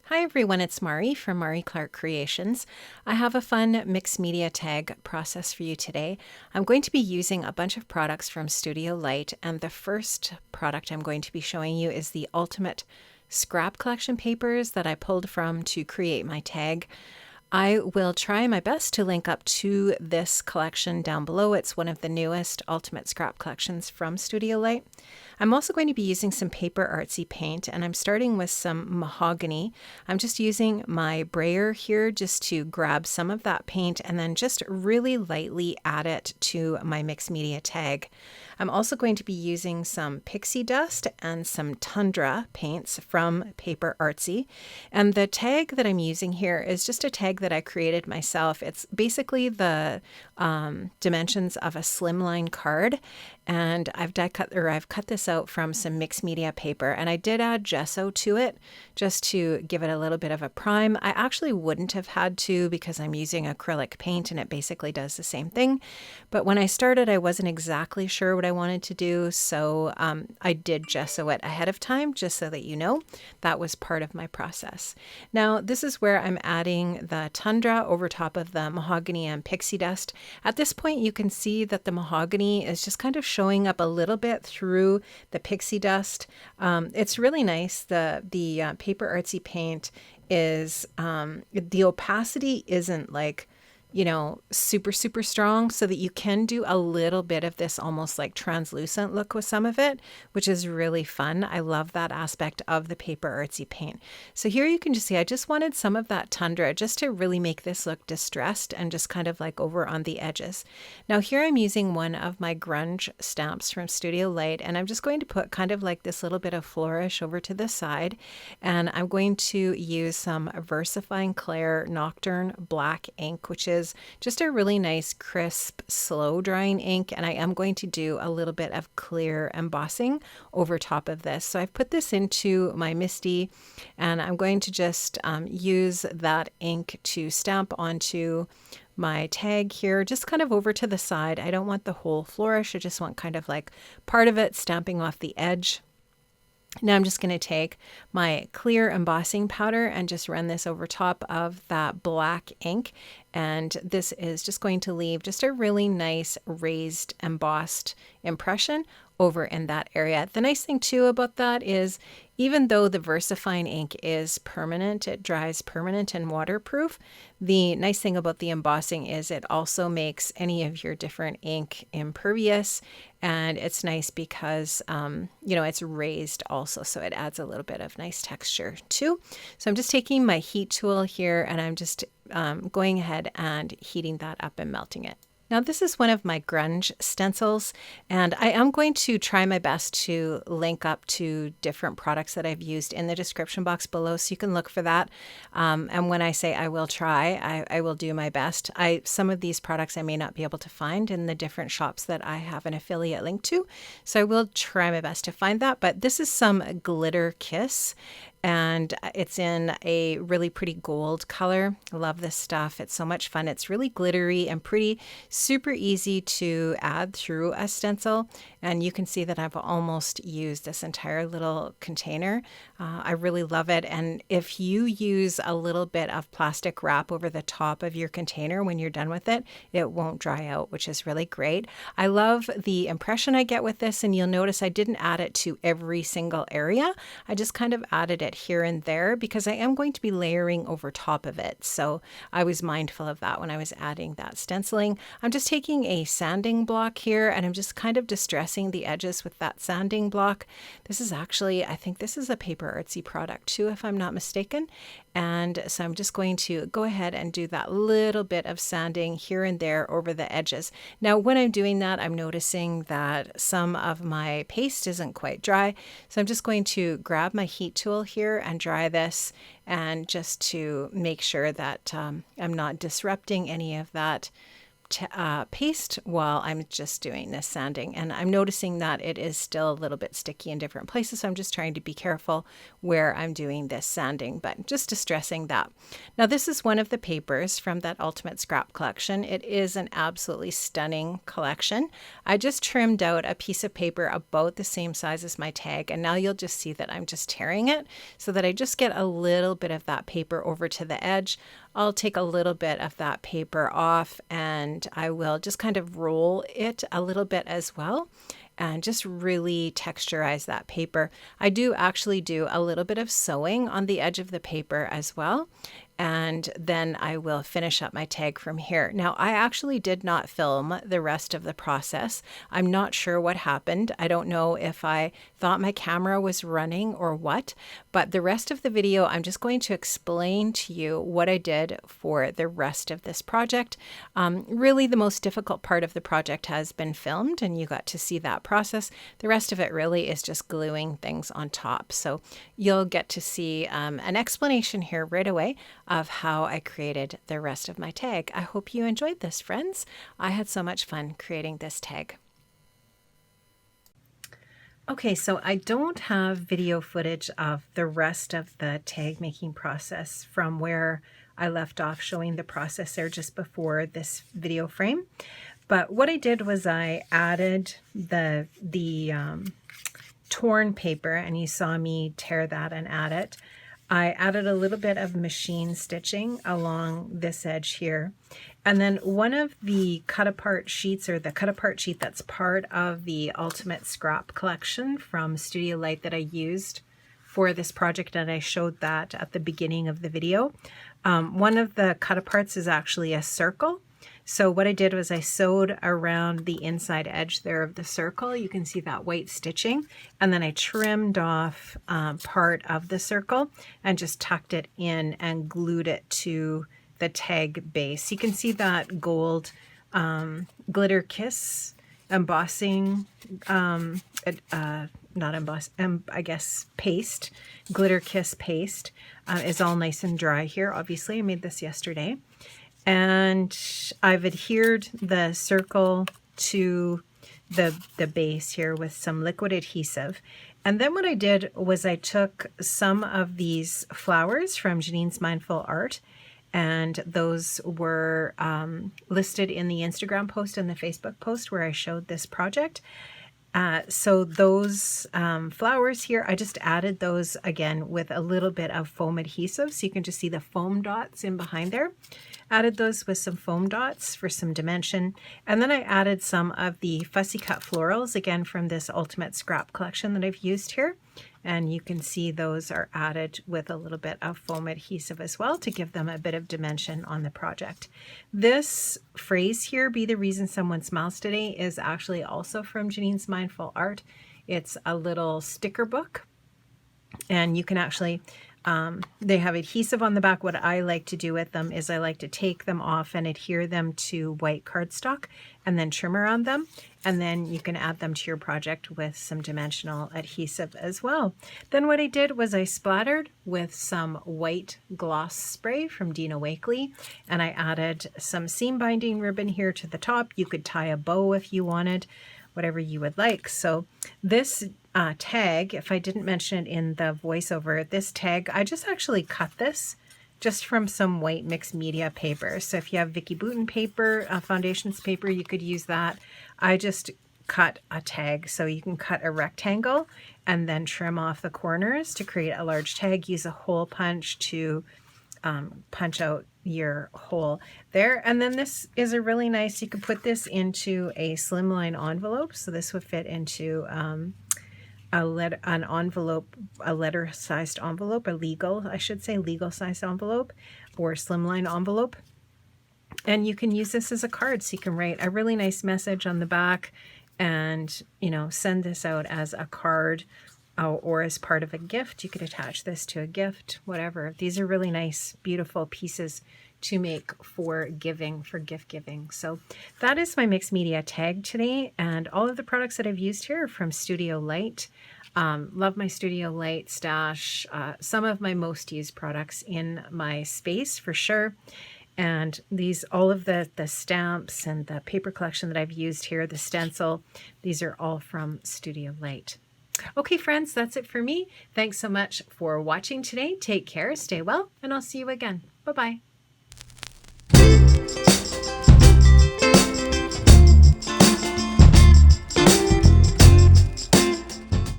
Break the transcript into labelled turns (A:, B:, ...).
A: Hi everyone, it's Mari from Mari Clark Creations. I have a fun mixed media tag process for you today. I'm going to be using a bunch of products from Studio Light, and the first product I'm going to be showing you is the Ultimate Scrap Collection papers that I pulled from to create my tag. I will try my best to link up to this collection down below. It's one of the newest Ultimate Scrap collections from Studio Light. I'm also going to be using some paper artsy paint, and I'm starting with some mahogany. I'm just using my brayer here just to grab some of that paint and then just really lightly add it to my mixed media tag. I'm also going to be using some Pixie dust and some Tundra paints from Paper Artsy. And the tag that I'm using here is just a tag that I created myself. It's basically the dimensions of a slimline card. And I've cut this out from some mixed media paper, and I did add gesso to it just to give it a little bit of a prime. I actually wouldn't have had to because I'm using acrylic paint and it basically does the same thing. But when I started, I wasn't exactly sure what I wanted to do, so I did gesso it ahead of time just so that you know that was part of my process. Now this is where I'm adding the Tundra over top of the mahogany and pixie dust. At this point you can see that the mahogany is just kind of showing up a little bit through the pixie dust. It's really nice. The Paper Artsy paint is, the opacity isn't like, super, super strong, so that you can do a little bit of this almost like translucent look with some of it, which is really fun. I love that aspect of the Paper Artsy paint. So here you can just see, I just wanted some of that Tundra just to really make this look distressed and just kind of like over on the edges. Now here I'm using one of my grunge stamps from Studio Light, and I'm just going to put kind of like this little bit of flourish over to the side, and I'm going to use some VersaFine Clair Nocturne black ink, which is just a really nice crisp slow drying ink, and I am going to do a little bit of clear embossing over top of this. So I've put this into my MISTI, and I'm going to just use that ink to stamp onto my tag here, just kind of over to the side. I don't want the whole flourish, I just want kind of like part of it stamping off the edge. Now I'm just going to take my clear embossing powder and just run this over top of that black ink. And this is just going to leave just a really nice raised embossed impression over in that area. The nice thing too about that is, even though the VersaFine ink is permanent, it dries permanent and waterproof, the nice thing about the embossing is it also makes any of your different ink impervious. And it's nice because, it's raised also, so it adds a little bit of nice texture too. So I'm just taking my heat tool here, and I'm just going ahead and heating that up and melting it. Now this is one of my grunge stencils, and I am going to try my best to link up to different products that I've used in the description box below, so you can look for that. And when I say I will try, I will do my best. Some of these products I may not be able to find in the different shops that I have an affiliate link to, so I will try my best to find that. But this is some Glitter Kiss, and it's in a really pretty gold color. I love this stuff. It's so much fun. It's really glittery and pretty, super easy to add through a stencil. And you can see that I've almost used this entire little container. I really love it. And if you use a little bit of plastic wrap over the top of your container when you're done with it, it won't dry out, which is really great. I love the impression I get with this, and you'll notice I didn't add it to every single area. I just kind of added it here and there because I am going to be layering over top of it. So I was mindful of that when I was adding that stenciling. I'm just taking a sanding block here, and I'm just kind of distressing the edges with that sanding block. This is actually, I think this is a Paper Artsy product too, if I'm not mistaken. And so I'm just going to go ahead and do that little bit of sanding here and there over the edges. Now, when I'm doing that, I'm noticing that some of my paste isn't quite dry. So I'm just going to grab my heat tool here and dry this, and just to make sure that I'm not disrupting any of that paste while I'm just doing this sanding. And I'm noticing that it is still a little bit sticky in different places. So I'm just trying to be careful where I'm doing this sanding, but just distressing that. Now this is one of the papers from that Ultimate Scrap collection. It is an absolutely stunning collection. I just trimmed out a piece of paper about the same size as my tag, and now you'll just see that I'm just tearing it so that I just get a little bit of that paper over to the edge. I'll take a little bit of that paper off and I will just kind of roll it a little bit as well and just really texturize that paper. I do actually do a little bit of sewing on the edge of the paper as well. And then I will finish up my tag from here. Now, I actually did not film the rest of the process. I'm not sure what happened. I don't know if I thought my camera was running or what, but the rest of the video, I'm just going to explain to you what I did for the rest of this project. Really, the most difficult part of the project has been filmed, and you got to see that process. The rest of it really is just gluing things on top. So you'll get to see an explanation here right away of how I created the rest of my tag. I hope you enjoyed this, friends. I had so much fun creating this tag. Okay, so I don't have video footage of the rest of the tag making process from where I left off showing the process there just before this video frame. But what I did was I added the torn paper, and you saw me tear that and add it. I added a little bit of machine stitching along this edge here. And then one of the cut apart sheets, or the cut apart sheet that's part of the Ultimate Scrap collection from Studio Light that I used for this project, and I showed that at the beginning of the video. One of the cut aparts is actually a circle. So what I did was I sewed around the inside edge there of the circle. You can see that white stitching. And then I trimmed off part of the circle and just tucked it in and glued it to the tag base. You can see that gold glitter kiss embossing, not emboss, I guess paste, glitter kiss paste is all nice and dry here. Obviously, I made this yesterday. And I've adhered the circle to the base here with some liquid adhesive. And then what I did was I took some of these flowers from Janine's Mindful Art, and those were listed in the Instagram post and the Facebook post where I showed this project. So those flowers here, I just added those again with a little bit of foam adhesive. So you can just see the foam dots in behind there. Added those with some foam dots for some dimension. And then I added some of the fussy cut florals, again from this Ultimate Scrap collection that I've used here. And you can see those are added with a little bit of foam adhesive as well to give them a bit of dimension on the project. This phrase here, "Be the reason someone smiles today," is actually also from Janine's Mindful Art. It's a little sticker book, and you can actually they have adhesive on the back. What I like to do with them is I like to take them off and adhere them to white cardstock and then trim around them. And then you can add them to your project with some dimensional adhesive as well. Then what I did was I splattered with some white gloss spray from Dina Wakley, and I added some seam binding ribbon here to the top. You could tie a bow if you wanted, whatever you would like. So this tag, if I didn't mention it in the voiceover, this tag, I just actually cut this just from some white mixed media paper. So if you have Vicky Bouton paper, foundations paper, you could use that. I just cut a tag. So you can cut a rectangle and then trim off the corners to create a large tag. Use a hole punch to punch out your hole there. And then this is a really nice, you could put this into a slimline envelope. So this would fit into an envelope, a letter sized envelope, I should say legal sized envelope or slimline envelope. And you can use this as a card. So you can write a really nice message on the back and, you know, send this out as a card or as part of a gift. You could attach this to a gift, whatever. These are really nice, beautiful pieces to make for giving, for gift giving. So that is my mixed media tag today, and all of the products that I've used here are from Studio Light. Love my Studio Light stash. Some of my most used products in my space for sure. And these, all of the stamps and the paper collection that I've used here, the stencil, these are all from Studio Light. Okay, friends, that's it for me. Thanks so much for watching today. Take care, stay well, and I'll see you again. Bye-bye.